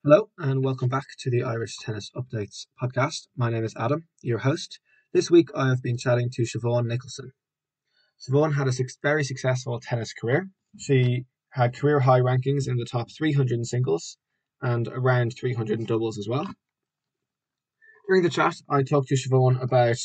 Hello and welcome back to the Irish Tennis Updates podcast. My name is Adam, your host. This week I have been chatting to Siobhan Nicholson. Siobhan had a very successful tennis career. She had career high rankings in the top 300 in singles and around 300 in doubles as well. During the chat, I talked to Siobhan about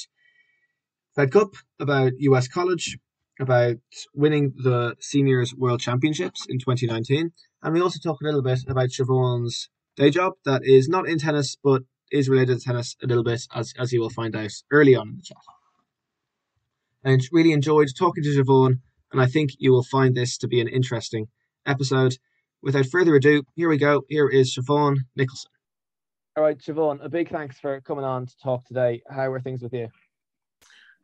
Fed Cup, about US College, about winning the Seniors World Championships in 2019, and we also talked a little bit about Siobhan's day job that is not in tennis but is related to tennis a little bit, as you will find out early on in the chat. I really enjoyed talking to Siobhan, and I think you will find this to be an interesting episode. Without further ado, here we go. Here is Siobhan Nicholson. All right, Siobhan, a big thanks for coming on to talk today. How are things with you?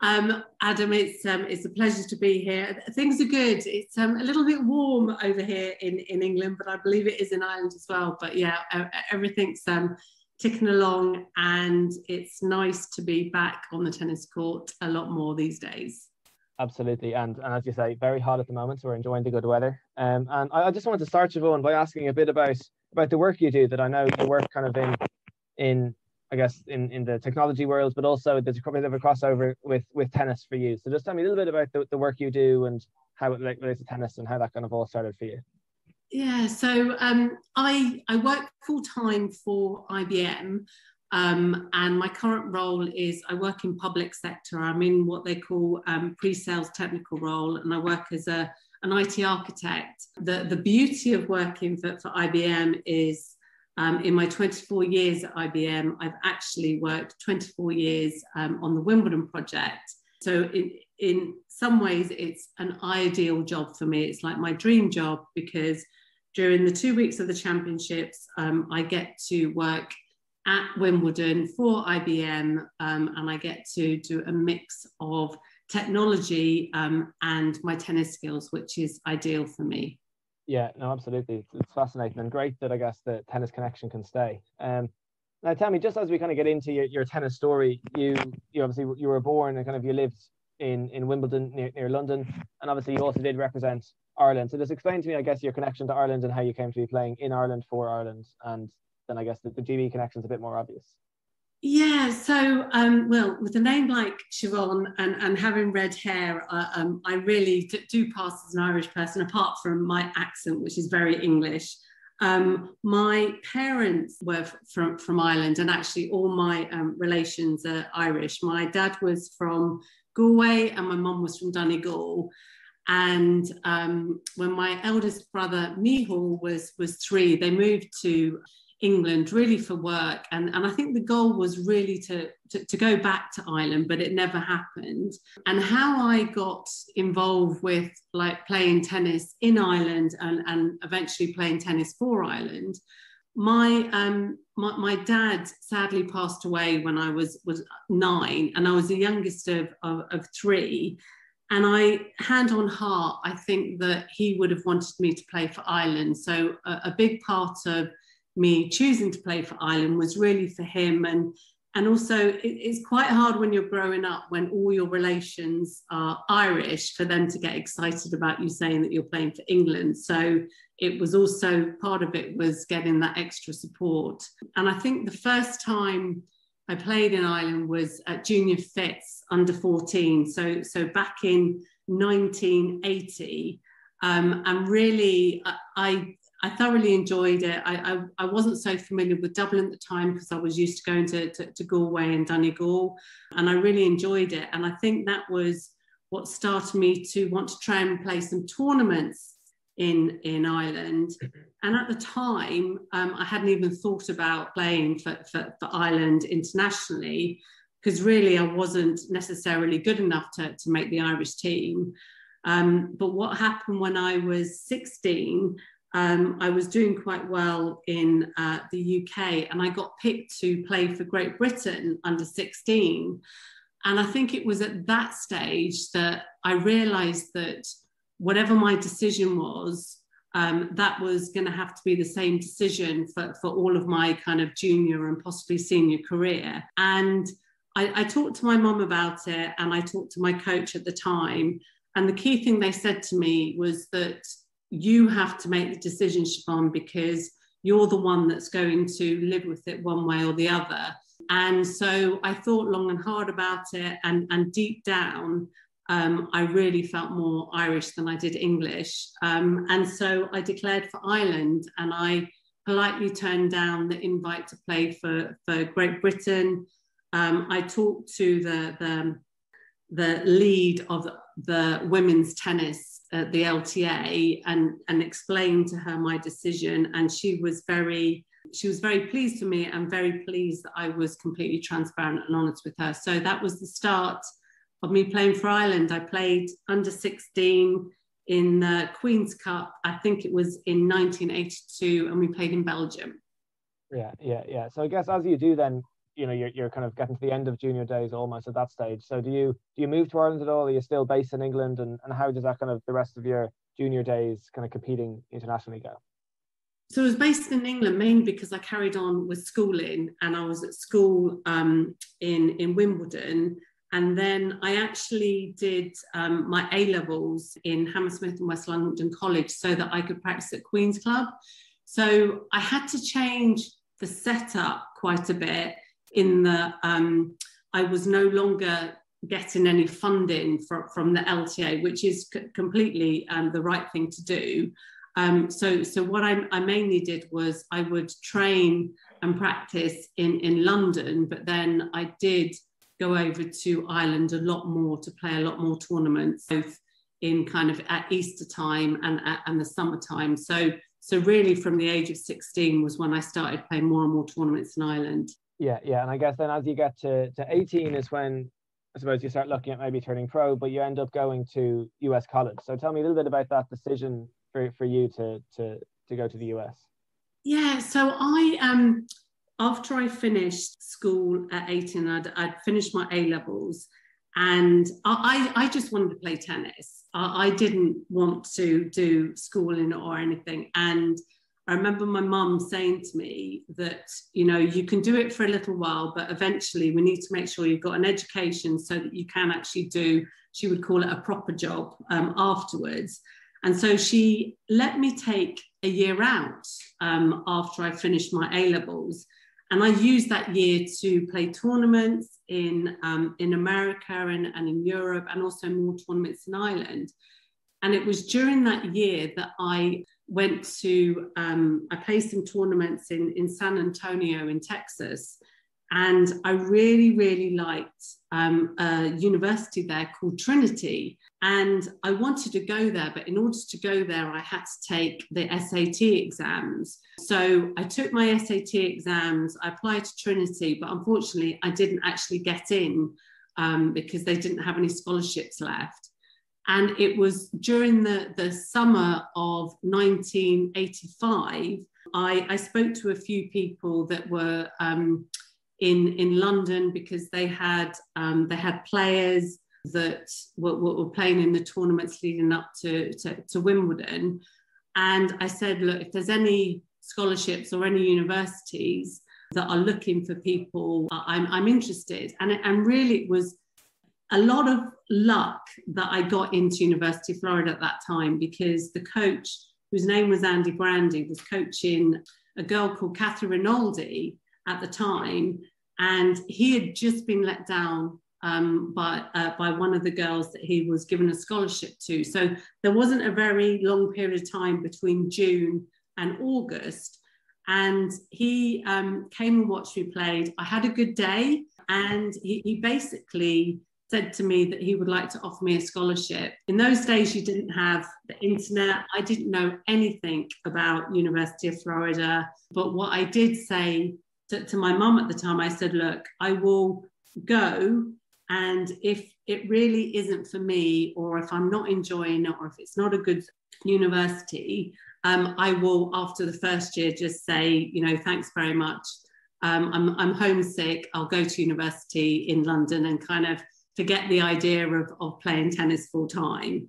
Adam, it's a pleasure to be here. Things are good. It's a little bit warm over here in England, but I believe it is in Ireland as well. But yeah, everything's ticking along, and it's nice to be back on the tennis court a lot more these days. Absolutely, and as you say, very hot at the moment, so we're enjoying the good weather. And I just wanted to start, Siobhan, by asking a bit about the work you do. That I know you work kind of in I guess in the technology world, but also there's a bit of a crossover with tennis for you. So just tell me a little bit about the work you do and how it relates to tennis and how that kind of all started for you. Yeah, so I work full time for IBM, and my current role is I work in public sector. I'm in what they call pre-sales technical role, and I work as an IT architect. The beauty of working for IBM is in my 24 years at IBM, I've actually worked 24 years on the Wimbledon project. So in some ways, it's an ideal job for me. It's like my dream job, because during the 2 weeks of the championships, I get to work at Wimbledon for IBM, and I get to do a mix of technology and my tennis skills, which is ideal for me. Yeah, no, absolutely. It's fascinating and great that I guess the tennis connection can stay. Now, tell me, just as we kind of get into your tennis story, you obviously you were born and kind of you lived in Wimbledon near London, and obviously you also did represent Ireland. So just explain to me, I guess, your connection to Ireland and how you came to be playing in Ireland for Ireland, and then I guess the GB connection is a bit more obvious. Yeah, so well, with a name like Siobhan and having red hair, I really do pass as an Irish person, apart from my accent, which is very English. My parents were from Ireland, and actually all my relations are Irish. My dad was from Galway and my mum was from Donegal. And when my eldest brother, Mihal, was 3, they moved to England really for work, and I think the goal was really to go back to Ireland, but it never happened. And how I got involved with like playing tennis in Ireland and eventually playing tennis for Ireland, my dad sadly passed away when I was 9, and I was the youngest of 3. And hand on heart, I think that he would have wanted me to play for Ireland. So a big part of me choosing to play for Ireland was really for him. And also it's quite hard when you're growing up, when all your relations are Irish, for them to get excited about you saying that you're playing for England. So it was also, part of it was getting that extra support. And I think the first time I played in Ireland was at Junior Fitz under 14. So back in 1980. And really, I thoroughly enjoyed it. I wasn't so familiar with Dublin at the time because I was used to going to Galway and Donegal, and I really enjoyed it. And I think that was what started me to want to try and play some tournaments in Ireland. And at the time, I hadn't even thought about playing for Ireland internationally, because really I wasn't necessarily good enough to make the Irish team. But what happened when I was 16, I was doing quite well in the UK, and I got picked to play for Great Britain under 16. And I think it was at that stage that I realised that whatever my decision was, that was going to have to be the same decision for all of my kind of junior and possibly senior career. And I talked to my mum about it, and I talked to my coach at the time. And the key thing they said to me was that you have to make the decision, Siobhan, because you're the one that's going to live with it one way or the other. And so I thought long and hard about it, and deep down, I really felt more Irish than I did English. And so I declared for Ireland, and I politely turned down the invite to play for Great Britain. I talked to the lead of the women's tennis at the LTA and explained to her my decision, and she was very pleased for me, and very pleased that I was completely transparent and honest with her. So that was the start of me playing for Ireland. I played under 16 in the Queen's Cup, I think it was in 1982, and we played in Belgium. Yeah. So I guess as you do then, you know, you're kind of getting to the end of junior days almost at that stage. So do you move to Ireland at all? Are you still based in England? And how does that kind of the rest of your junior days kind of competing internationally go? So I was based in England mainly because I carried on with schooling, and I was at school in Wimbledon. And then I actually did my A-levels in Hammersmith and West London College so that I could practice at Queen's Club. So I had to change the setup quite a bit in that I was no longer getting any funding from the LTA, which is completely the right thing to do. So what I mainly did was I would train and practice in London, but then I did go over to Ireland a lot more to play a lot more tournaments, both in kind of at Easter time and the summertime. So really from the age of 16 was when I started playing more and more tournaments in Ireland. Yeah. And I guess then as you get to 18 is when I suppose you start looking at maybe turning pro, but you end up going to US college. So tell me a little bit about that decision for you to go to the US. Yeah, so after I finished school at 18, I'd finished my A-levels, and I just wanted to play tennis. I didn't want to do schooling or anything. And I remember my mum saying to me that, you know, you can do it for a little while, but eventually we need to make sure you've got an education so that you can actually do, she would call it a proper job afterwards. And so she let me take a year out after I finished my A-levels. And I used that year to play tournaments in America and in Europe, and also more tournaments in Ireland. And it was during that year that I went to, I played some tournaments in San Antonio in Texas. And I really, really liked a university there called Trinity. And I wanted to go there, but in order to go there, I had to take the SAT exams. So I took my SAT exams, I applied to Trinity, but unfortunately I didn't actually get in because they didn't have any scholarships left. And it was during the summer of 1985, I spoke to a few people that were in London because they had players that were playing in the tournaments leading up to Wimbledon. And I said, look, if there's any scholarships or any universities that are looking for people, I'm interested. And really it was a lot of luck that I got into University of Florida at that time, because the coach, whose name was Andy Brandy, was coaching a girl called Catherine Rinaldi at the time, and he had just been let down by one of the girls that he was given a scholarship to. So there wasn't a very long period of time between June and August, and he came and watched me play. I had a good day, and he basically said to me that he would like to offer me a scholarship. In those days, you didn't have the internet. I didn't know anything about University of Florida. But what I did say to my mum at the time, I said, look, I will go. And if it really isn't for me, or if I'm not enjoying it, or if it's not a good university, I will, after the first year, just say, you know, thanks very much. I'm homesick. I'll go to university in London and kind of forget the idea of playing tennis full time.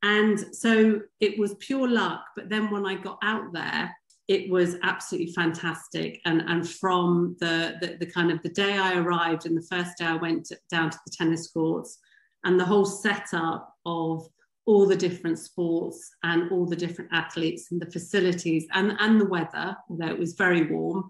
And so it was pure luck. But then when I got out there, it was absolutely fantastic. And from the kind of the day I arrived and the first day I went down to the tennis courts, and the whole setup of all the different sports and all the different athletes and the facilities and the weather, although it was very warm,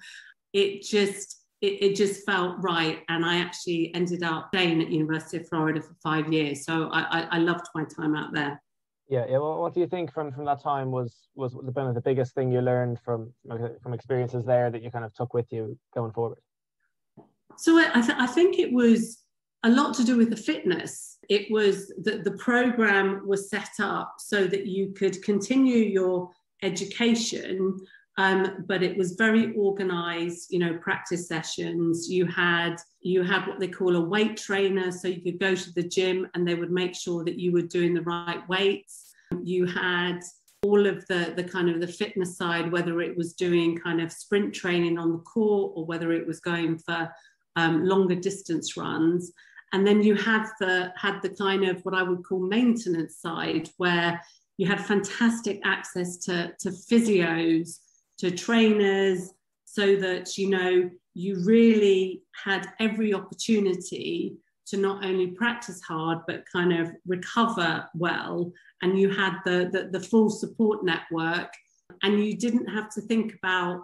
it just felt right. And I actually ended up staying at University of Florida for 5 years. So I loved my time out there. Yeah. Well, what do you think from that time was the biggest thing you learned from experiences there that you kind of took with you going forward? So I think it was a lot to do with the fitness. It was that the program was set up so that you could continue your education, but it was very organized, practice sessions. You had what they call a weight trainer, so you could go to the gym and they would make sure that you were doing the right weights. You had all of the kind of the fitness side, whether it was doing kind of sprint training on the court or whether it was going for longer distance runs. And then you had the kind of what I would call maintenance side, where you had fantastic access to physios, to trainers, so that, you really had every opportunity to not only practice hard, but kind of recover well. And you had the full support network, and you didn't have to think about,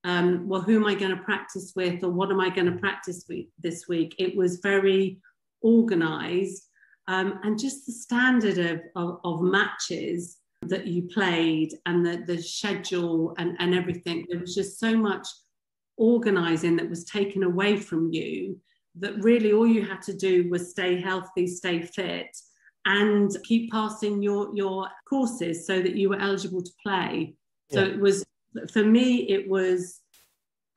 well, who am I going to practice with, or what am I going to practice with this week? It was very organized, and just the standard of matches that you played and the schedule and everything. There was just so much organizing that was taken away from you, that really all you had to do was stay healthy, stay fit, and keep passing your courses so that you were eligible to play. So it was, for me, it was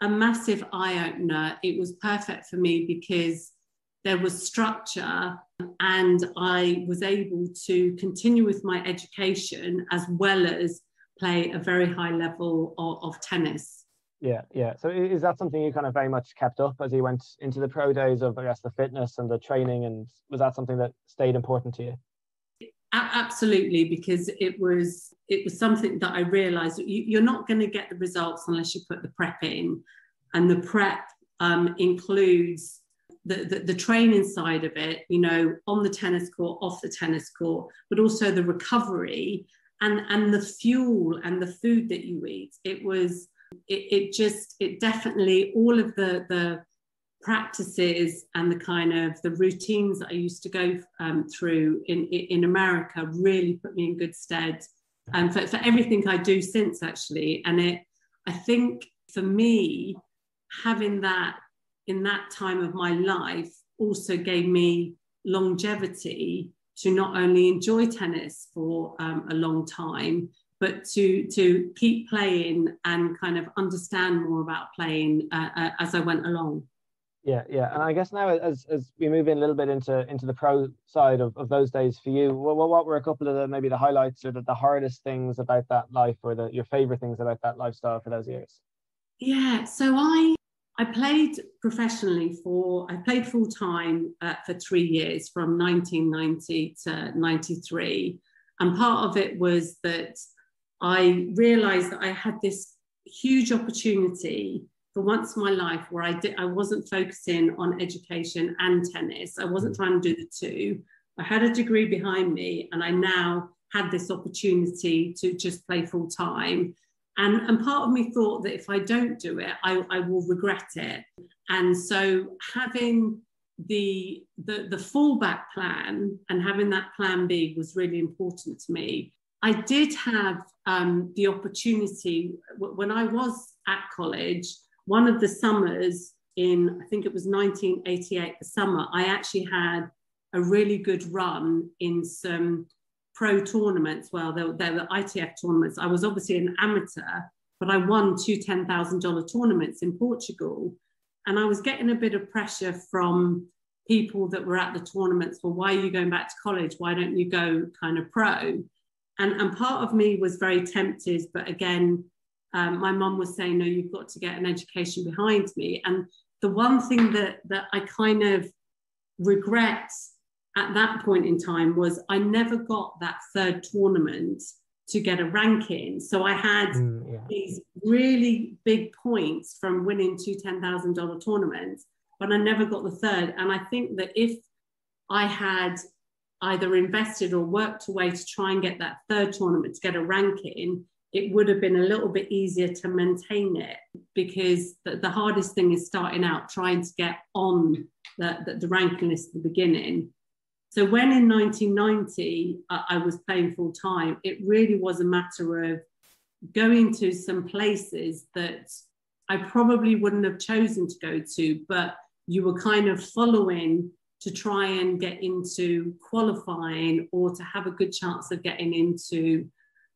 a massive eye-opener. It was perfect for me because there was structure, and I was able to continue with my education as well as play a very high level of tennis. Yeah. So is that something you kind of very much kept up as you went into the pro days of, I guess, the fitness and the training? And was that something that stayed important to you? Absolutely, because it was something that I realized you're not going to get the results unless you put the prep in, and the prep includes the training side of it, on the tennis court, off the tennis court, but also the recovery and the fuel and the food that you eat. It definitely, all of the practices and the kind of the routines that I used to go through in America really put me in good stead for everything I do since, actually. And I think for me, having that in that time of my life also gave me longevity to not only enjoy tennis for a long time, but to keep playing and kind of understand more about playing as I went along. Yeah. And I guess now, as we move in a little bit into the pro side of those days for you, what were a couple of maybe the highlights or the hardest things about that life, or your favorite things about that lifestyle for those years? Yeah, so I played professionally I played full time for 3 years, from 1990 to 93. And part of it was that I realized that I had this huge opportunity for once in my life where I wasn't focusing on education and tennis. I wasn't trying to do the two. I had a degree behind me, and I now had this opportunity to just play full time. And part of me thought that if I don't do it, I will regret it. And so having the fallback plan and having that plan B was really important to me. I did have the opportunity when I was at college. One of the summers in, I think it was 1988, the summer, I actually had a really good run in some pro tournaments. Well, they were ITF tournaments. I was obviously an amateur, but I won 2 $10,000 tournaments in Portugal. And I was getting a bit of pressure from people that were at the tournaments. Well, why are you going back to college? Why don't you go kind of pro? And part of me was very tempted, but again, my mum was saying, no, you've got to get an education behind me. And the one thing that I kind of regret at that point in time was I never got that third tournament to get a ranking. So I had these really big points from winning 2 $10,000 tournaments, but I never got the third. And I think that if I had either invested or worked away to try and get that third tournament to get a ranking, it would have been a little bit easier to maintain it, because the hardest thing is starting out, trying to get on the ranking list at the beginning. So when in 1990 I was playing full time, it really was a matter of going to some places that I probably wouldn't have chosen to go to, but you were kind of following to try and get into qualifying or to have a good chance of getting into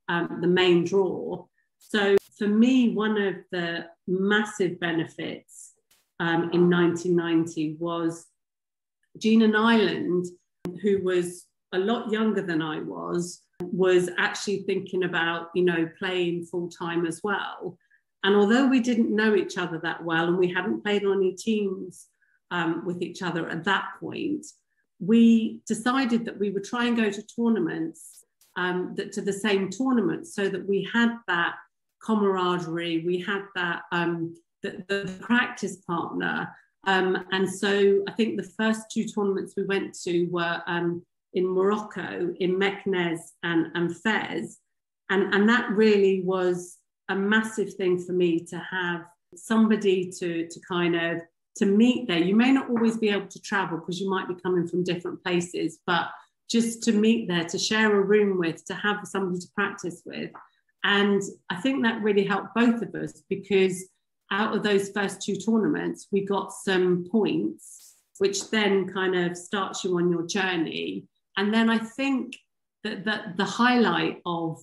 the main draw. So for me, one of the massive benefits in 1990 was Gina Nyland, who was a lot younger than I was actually thinking about, you know, playing full time as well. And although we didn't know each other that well and we hadn't played on any teams with each other at that point, we decided that we would try and go to tournaments, to the same tournaments, so that we had that camaraderie, we had that the practice partner. And so I think the first two tournaments we went to were in Morocco, in Meknes and Fez. And that really was a massive thing for me, to have somebody to kind of to meet there. You may not always be able to travel because you might be coming from different places, but just to meet there, to share a room with, to have somebody to practice with. And I think that really helped both of us, because out of those first two tournaments, we got some points, which then kind of starts you on your journey. And then I think that the highlight of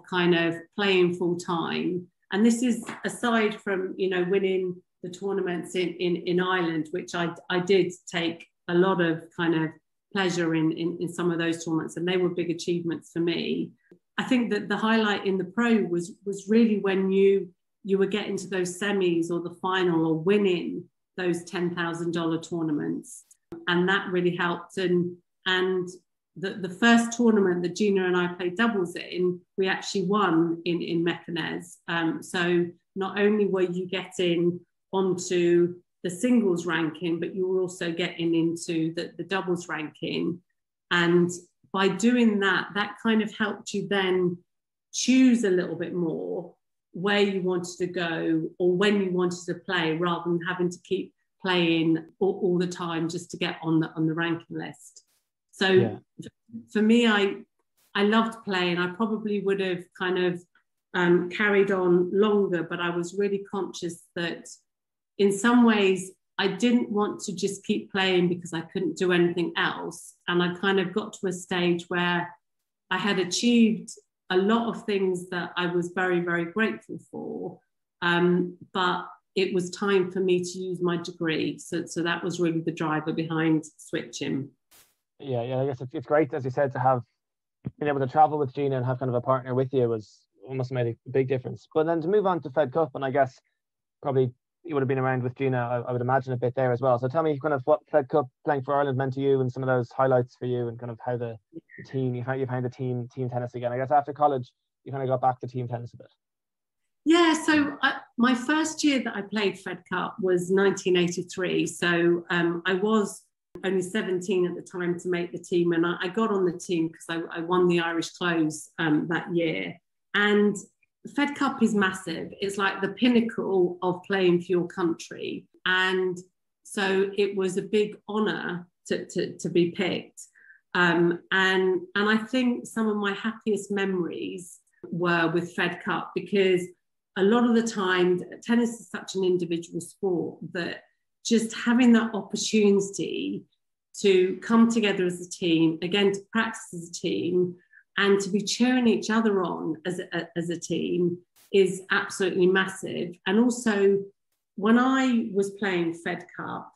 kind of playing full time, and this is aside from, you know, winning the tournaments in Ireland, which I did take a lot of kind of pleasure in some of those tournaments, and they were big achievements for me. I think that the highlight in the pro was really when you were getting to those semis or the final or winning those $10,000 tournaments. And that really helped. And the first tournament that Gina and I played doubles in, we actually won in Meknes. So not only were you getting onto the singles ranking, but you were also getting into the doubles ranking. And by doing that, that kind of helped you then choose a little bit more where you wanted to go or when you wanted to play, rather than having to keep playing all the time just to get on the ranking list. So yeah. For me, I loved playing. I probably would have kind of carried on longer, but I was really conscious that in some ways I didn't want to just keep playing because I couldn't do anything else. And I kind of got to a stage where I had achieved a lot of things that I was very, very grateful for. But it was time for me to use my degree. So that was really the driver behind switching. Yeah, I guess it's great, as you said, to have been able to travel with Gina and have kind of a partner with you was almost made a big difference. But then to move on to Fed Cup, and I guess probably you would have been around with Gina, I would imagine, a bit there as well. So tell me kind of what Fed Cup playing for Ireland meant to you and some of those highlights for you, and kind of how the team, you found the team tennis again. I guess after college, you kind of got back to team tennis a bit. Yeah, so my first year that I played Fed Cup was 1983. So I was only 17 at the time to make the team, and I got on the team because I won the Irish Close that year. And Fed Cup is massive. It's like the pinnacle of playing for your country. And so it was a big honour to be picked. And I think some of my happiest memories were with Fed Cup, because a lot of the time, tennis is such an individual sport that just having that opportunity to come together as a team, again, to practice as a team, and to be cheering each other on as a team is absolutely massive. And also, when I was playing Fed Cup,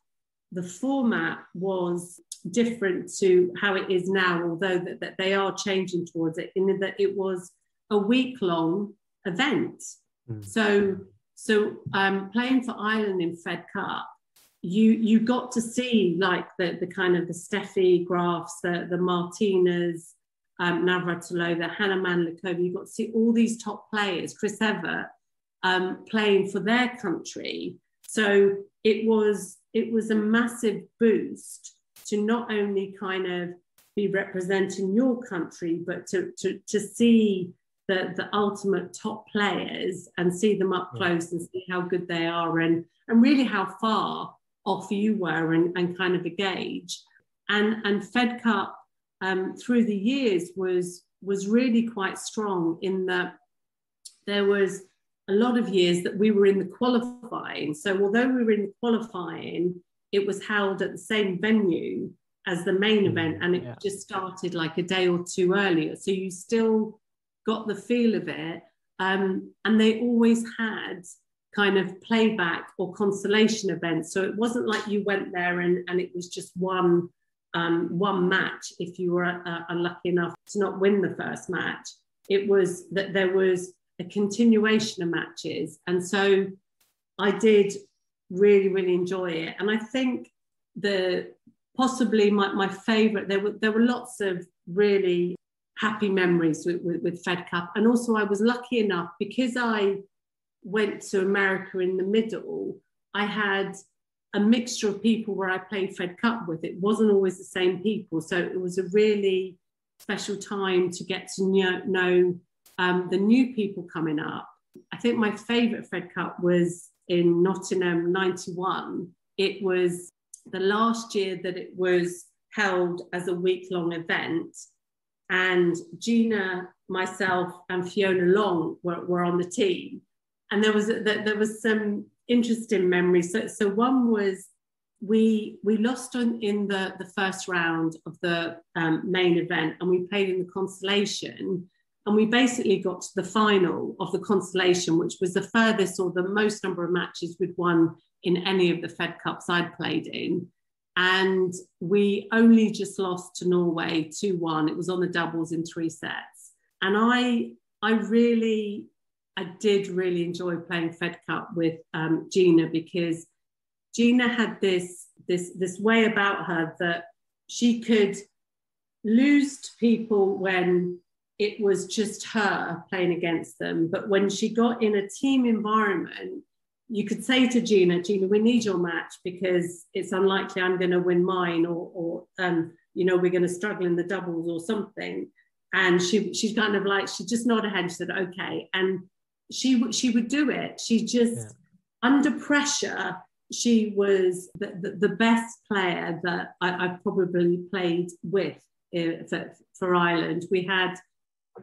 the format was different to how it is now, although that they are changing towards it, in that it was a week-long event. So playing for Ireland in Fed Cup, you got to see like the kind of the Steffi Grafs, the Martinez, Navratilova, Hannah Manlikova. You got to see all these top players, Chris Evert, playing for their country. So it was a massive boost to not only kind of be representing your country, but to see the ultimate top players and see them up close and see how good they are and really how far off you were and kind of a gauge. And Fed Cup through the years was really quite strong in that there was a lot of years that we were in the qualifying. So although we were in the qualifying, it was held at the same venue as the main event, and it just started like a day or two earlier. So you still got the feel of it. And they always had kind of playback or consolation events. So it wasn't like you went there and it was just one match if you were unlucky enough to not win the first match. It was that there was a continuation of matches. And so I did really, really enjoy it. And I think possibly my favourite, there were lots of really happy memories with Fed Cup. And also I was lucky enough, because I went to America in the middle, I had a mixture of people where I played Fed Cup with. It wasn't always the same people. So it was a really special time to get to know the new people coming up. I think my favourite Fed Cup was in Nottingham, 91. It was the last year that it was held as a week-long event. And Gina, myself, and Fiona Long were on the team. And there was some interesting memories. So one was we lost in the first round of the main event, and we played in the consolation. And we basically got to the final of the consolation, which was the furthest or the most number of matches we'd won in any of the Fed Cups I'd played in. And we only just lost to Norway 2-1. It was on the doubles in 3 sets. And I did really enjoy playing Fed Cup with Gina, because Gina had this way about her that she could lose to people when it was just her playing against them. But when she got in a team environment, you could say to Gina, we need your match because it's unlikely I'm going to win mine, or we're going to struggle in the doubles or something. And she's kind of like, she just nodded her head. She said, okay. And she would do it. She just, under pressure, she was the best player that I probably played with for Ireland.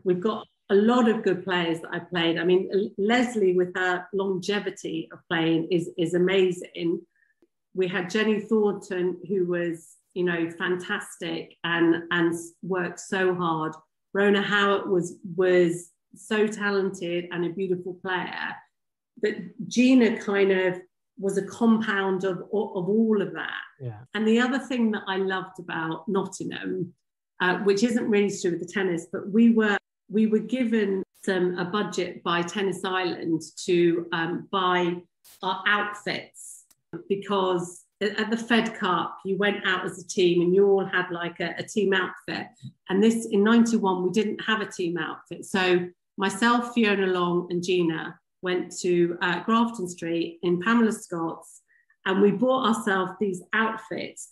We've got a lot of good players that I played. I mean, Leslie, with her longevity of playing, is amazing. We had Jenny Thornton, who was, fantastic and worked so hard. Rona Howard was so talented and a beautiful player. But Gina kind of was a compound of all of that. Yeah. And the other thing that I loved about Nottingham, which isn't really to do with the tennis, but we were given a budget by Tennis Island to buy our outfits, because at the Fed Cup, you went out as a team and you all had like a team outfit. And this, in 91, we didn't have a team outfit. So myself, Fiona Long and Gina went to Grafton Street in Pamela Scott's, and we bought ourselves these outfits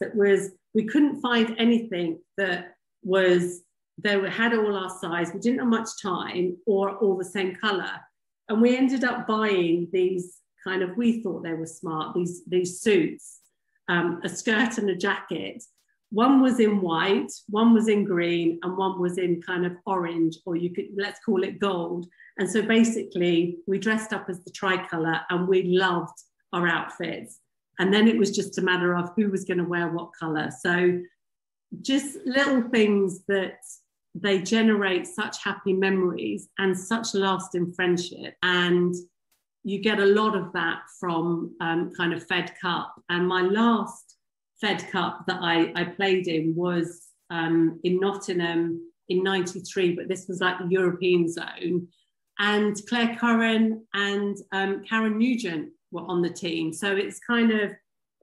we couldn't find anything that had all our size. We didn't have much time or all the same colour. And we ended up buying these we thought they were smart, these suits, a skirt and a jacket. One was in white, one was in green, and one was in kind of orange, or let's call it gold. And so basically we dressed up as the tricolour and we loved our outfits. And then it was just a matter of who was going to wear what colour. So just little things that they generate such happy memories and such lasting friendship. And you get a lot of that from kind of Fed Cup. And my last Fed Cup that I played in was in Nottingham in 93, but this was like the European zone. And Claire Curran and Karen Nugent were on the team. So it's kind of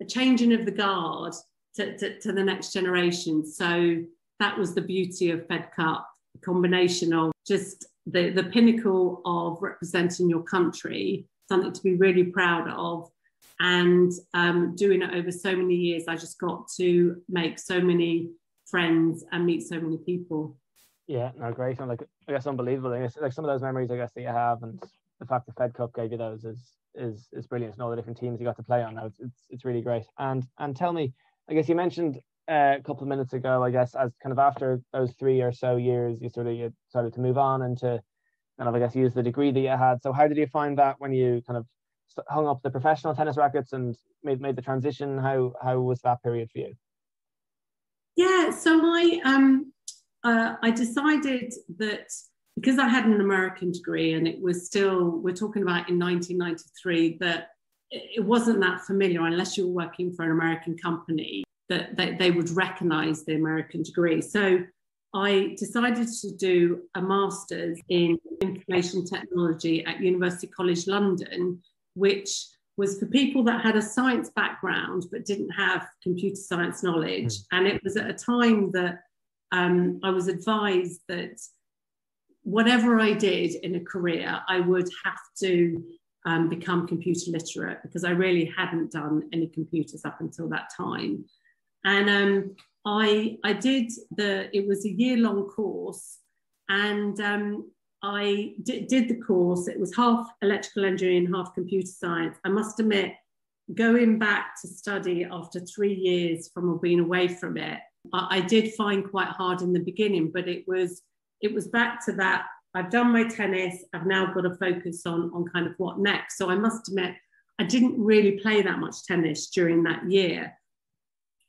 a changing of the guard to the next generation. So that was the beauty of Fed Cup, a combination of just the pinnacle of representing your country, something to be really proud of, and doing it over so many years. I just got to make so many friends and meet so many people. Yeah, no, great. And like, I guess unbelievable. I guess like some of those memories, I guess, that you have, and the fact the Fed Cup gave you those is brilliant. And all the different teams you got to play on now, it's really great. And tell me, I guess you mentioned a couple of minutes ago, I guess, as kind of after those 3 or so years, you started to move on and to kind of, I guess, use the degree that you had. So how did you find that when you kind of hung up the professional tennis rackets and made the transition? How was that period for you? Yeah, so I decided that because I had an American degree and it was still, we're talking about in 1993, that it wasn't that familiar unless you were working for an American company that they would recognize the American degree. So I decided to do a master's in information technology at University College London, which was for people that had a science background but didn't have computer science knowledge. And it was at a time that I was advised that whatever I did in a career, I would have to become computer literate, because I really hadn't done any computers up until that time. And I did it was a year-long course, and I did the course. It was half electrical engineering, half computer science. I must admit, going back to study after 3 years from being away from it, I did find quite hard in the beginning, but it was back to that. I've done my tennis. I've now got to focus on kind of what next. So I must admit, I didn't really play that much tennis during that year.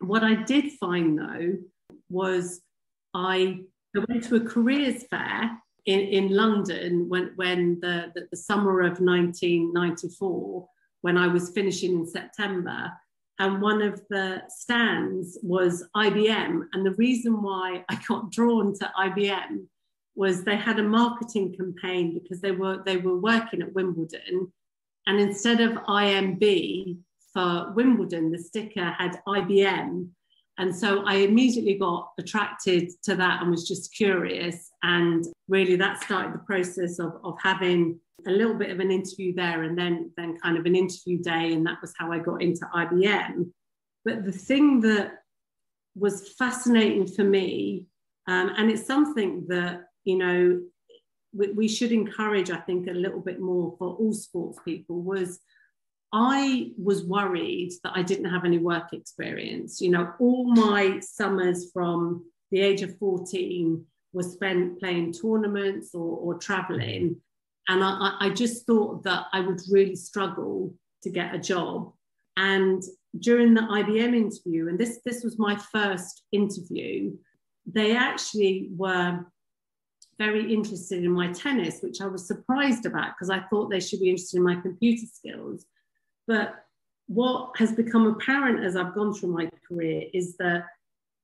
What I did find, though, was I went to a careers fair in London when the summer of 1994, when I was finishing in September. And one of the stands was IBM. And the reason why I got drawn to IBM was they had a marketing campaign because they were working at Wimbledon. And instead of IMB for Wimbledon, the sticker had IBM. And so I immediately got attracted to that and was just curious. And really that started the process of having a little bit of an interview there, and then kind of an interview day. And that was how I got into IBM. But the thing that was fascinating for me, and it's something that, you know, we should encourage, I think, a little bit more for all sports people, was I was worried that I didn't have any work experience. You know, all my summers from the age of 14 were spent playing tournaments or traveling. And I just thought that I would really struggle to get a job. And during the IBM interview, and this was my first interview, they actually were very interested in my tennis, which I was surprised about because I thought they should be interested in my computer skills. But what has become apparent as I've gone through my career is that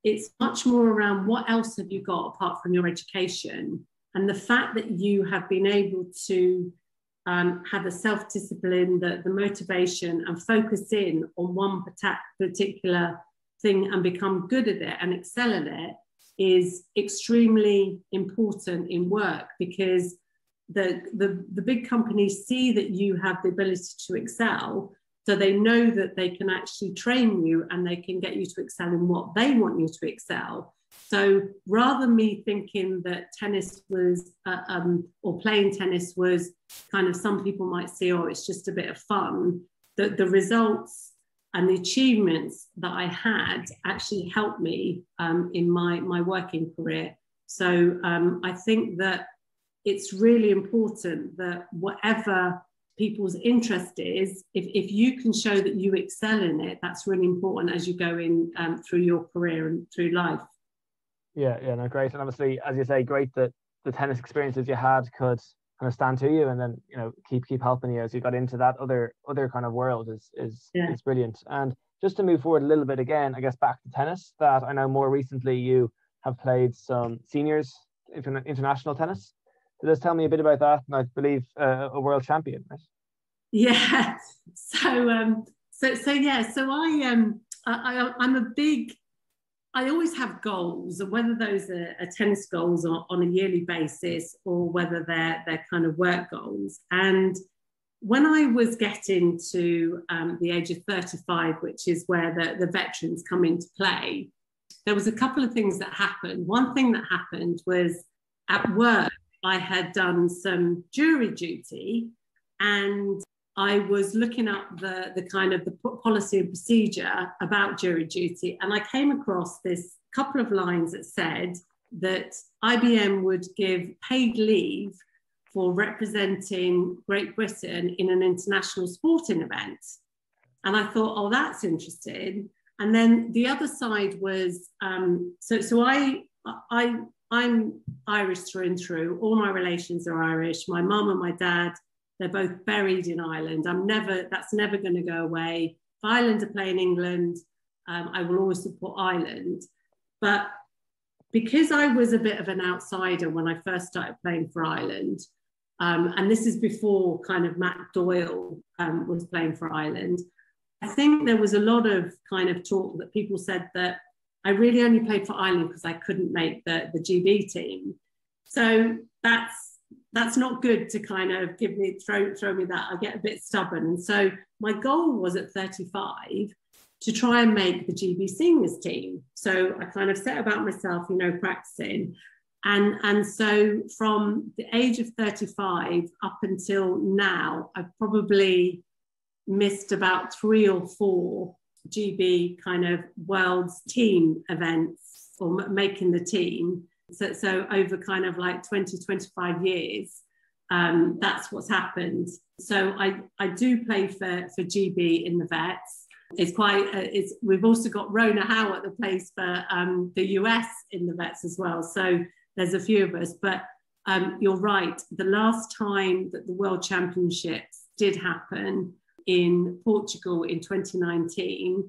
it's much more around what else have you got apart from your education. And the fact that you have been able to have the self-discipline, the motivation, and focus in on one particular thing and become good at it and excel at it is extremely important in work, because the big companies see that you have the ability to excel, so they know that they can actually train you and they can get you to excel in what they want you to excel. So rather than me thinking that tennis was, or playing tennis was kind of, some people might say, oh, it's just a bit of fun, that the results and the achievements that I had actually helped me in my working career. So I think that it's really important that whatever people's interest is, if you can show that you excel in it, that's really important as you go in through your career and through life. Yeah, no, great. And obviously, as you say, great that the tennis experiences you had could kind of stand to you, and then, you know, keep helping you as you got into that other kind of world is brilliant. And just to move forward a little bit again, I guess back to tennis, that I know more recently you have played some seniors international tennis. So just tell me a bit about that, and I believe a world champion, right? Yeah. So I'm a big, I always have goals, whether those are tennis goals on a yearly basis or whether they're kind of work goals. And when I was getting to the age of 35, which is where the veterans come into play, there was a couple of things that happened. One thing that happened was at work, I had done some jury duty, and I was looking up the kind of the policy and procedure about jury duty, and I came across this couple of lines that said that IBM would give paid leave for representing Great Britain in an international sporting event. And I thought, oh, that's interesting. And then the other side was, I'm Irish through and through. All my relations are Irish. My mum and my dad, they're both buried in Ireland. That's never going to go away. If Ireland are playing England, I will always support Ireland. But because I was a bit of an outsider when I first started playing for Ireland, and this is before kind of Matt Doyle was playing for Ireland, I think there was a lot of kind of talk that people said that I really only played for Ireland because I couldn't make the GB team. So that's not good to kind of throw me that. I get a bit stubborn. And so my goal was at 35 to try and make the GB seniors team. So I kind of set about myself, practicing. And so from the age of 35 up until now, I've probably missed about 3 or 4 GB kind of world's team events or making the team. So over kind of like 20, 25 years, that's what's happened. So I do play for GB in the vets. We've also got Rona Howard that plays for the US in the vets as well. So there's a few of us, but you're right. The last time that the World Championships did happen in Portugal in 2019,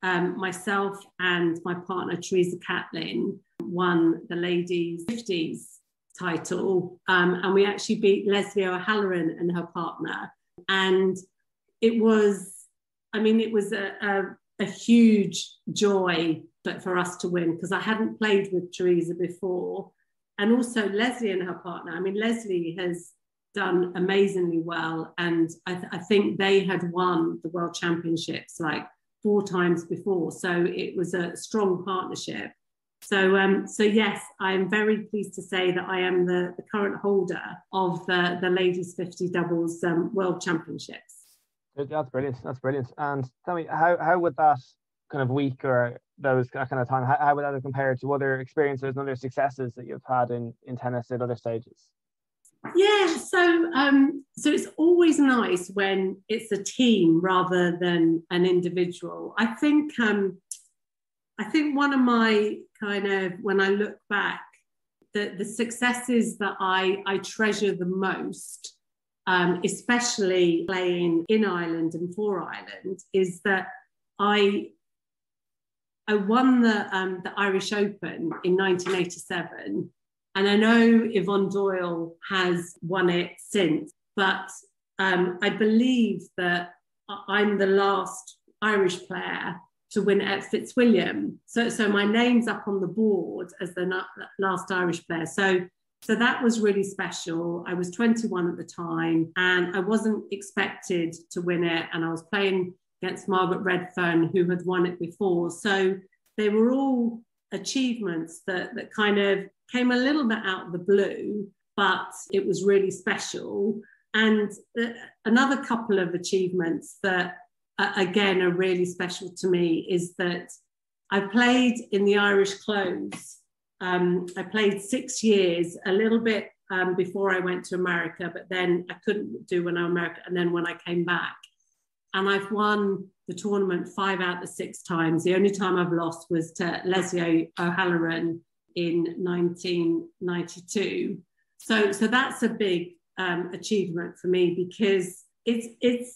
myself and my partner Teresa Catlin won the ladies 50s title, and we actually beat Leslie O'Halloran and her partner, and it was a huge joy for us to win, because I hadn't played with Teresa before, and also Leslie and her partner. I mean, Leslie has done amazingly well, and I think they had won the World Championships like 4 times before, so it was a strong partnership. So yes, I am very pleased to say that I am the current holder of the ladies 50 doubles World Championships. That's brilliant. That's brilliant. And tell me, how would that kind of week or that kind of time, how would that have compared to other experiences and other successes that you've had in tennis at other stages? Yeah, so it's always nice when it's a team rather than an individual. I think one of my kind of, when I look back, the successes that I treasure the most, especially playing in Ireland and for Ireland, is that I won the Irish Open in 1987. And I know Yvonne Doyle has won it since, but I believe that I'm the last Irish player to win at Fitzwilliam. So my name's up on the board as the last Irish player. So that was really special. I was 21 at the time, and I wasn't expected to win it. And I was playing against Margaret Redfern, who had won it before. So they were all achievements that kind of came a little bit out of the blue, but it was really special. And another couple of achievements that, again, are really special to me is that I played in the Irish Close. I played 6 years, a little bit before I went to America, but then I couldn't do when I was in America, and then when I came back. And I've won the tournament 5 out of the 6 times. The only time I've lost was to Leslie O'Halloran in 1992. So that's a big achievement for me, because it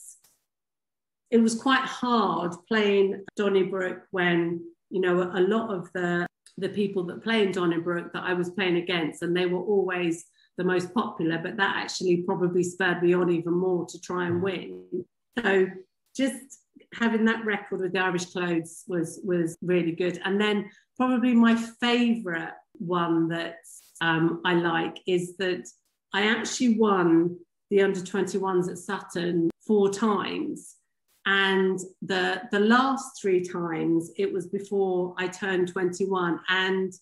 was quite hard playing Donnybrook when, a lot of the people that play in Donnybrook that I was playing against, and they were always the most popular, but that actually probably spurred me on even more to try and win. So just having that record with the Irish Clothes was really good. And then probably my favourite one that I like is that I actually won the under-21s at Sutton 4 times. And the last 3 times, it was before I turned 21. And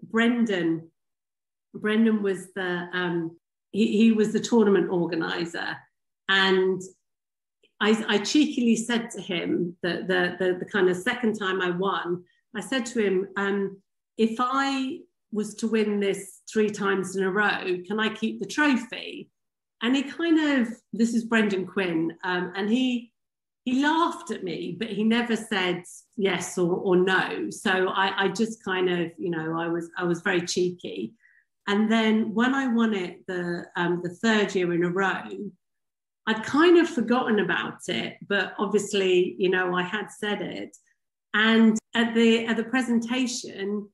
Brendan was he was the tournament organizer. And I cheekily said to him that the kind of second time I won, I said to him, if I was to win this 3 times in a row, can I keep the trophy? And he kind of, this is Brendan Quinn, and he laughed at me, but he never said yes or no. So I just kind of, I was very cheeky. And then when I won it the 3rd year in a row, I'd kind of forgotten about it, but obviously, I had said it. And at the presentation,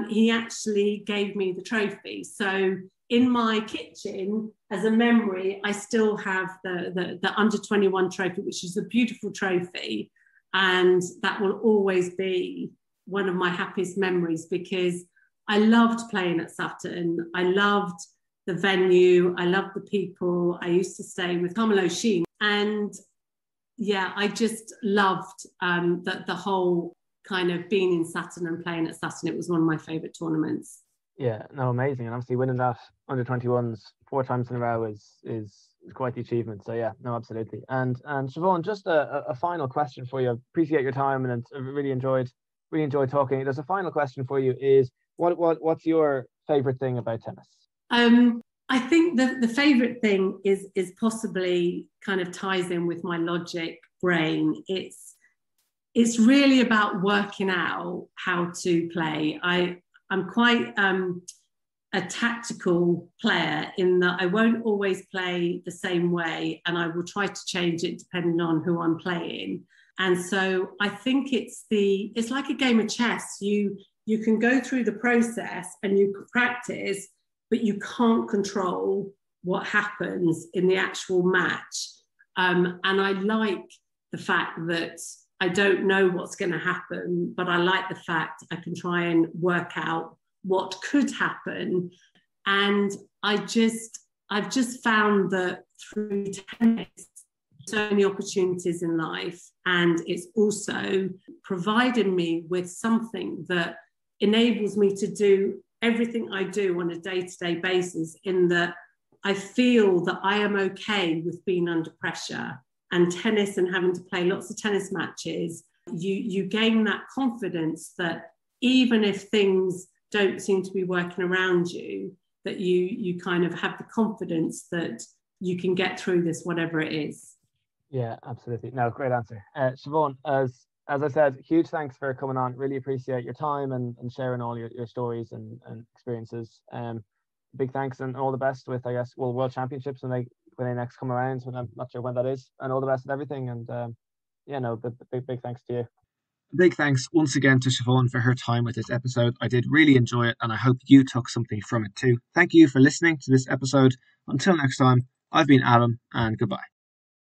he actually gave me the trophy. So in my kitchen, as a memory, I still have the under 21 trophy, which is a beautiful trophy. And that will always be one of my happiest memories, because I loved playing at Sutton. I loved the venue. I loved the people. I used to stay with Carmelo Sheen. And yeah, I just loved the whole kind of being in Sutton and playing at Sutton. It was one of my favourite tournaments. Yeah, no, amazing. And obviously winning that under 21s 4 times in a row is quite the achievement. So yeah, no, absolutely. And Siobhan, just a final question for you. I appreciate your time, and I really enjoyed talking. There's a final question for you, is what's your favourite thing about tennis? I think the favourite thing is possibly kind of ties in with my logic brain. It's really about working out how to play. I'm quite a tactical player, in that I won't always play the same way, and I will try to change it depending on who I'm playing. And so I think it's like a game of chess. You can go through the process and you can practice, but you can't control what happens in the actual match. And I like the fact that I don't know what's going to happen, but I like the fact I can try and work out what could happen. And I've just found that through tennis, so many opportunities in life, and it's also provided me with something that enables me to do everything I do on a day-to-day basis, in that I feel that I am okay with being under pressure. And tennis, and having to play lots of tennis matches, you gain that confidence that even if things don't seem to be working around you, that you kind of have the confidence that you can get through this, whatever it is. Yeah, absolutely. No, great answer. Siobhan, as I said, huge thanks for coming on. Really appreciate your time and sharing all your stories and experiences. Big thanks, and all the best with, I guess, World Championships when they next come around. When I'm not sure when that is, and all the best with everything. And big thanks to you. A big thanks once again to Siobhan for her time with this episode. I did really enjoy it, and I hope you took something from it too. Thank you for listening to this episode. Until next time, I've been Adam, and goodbye.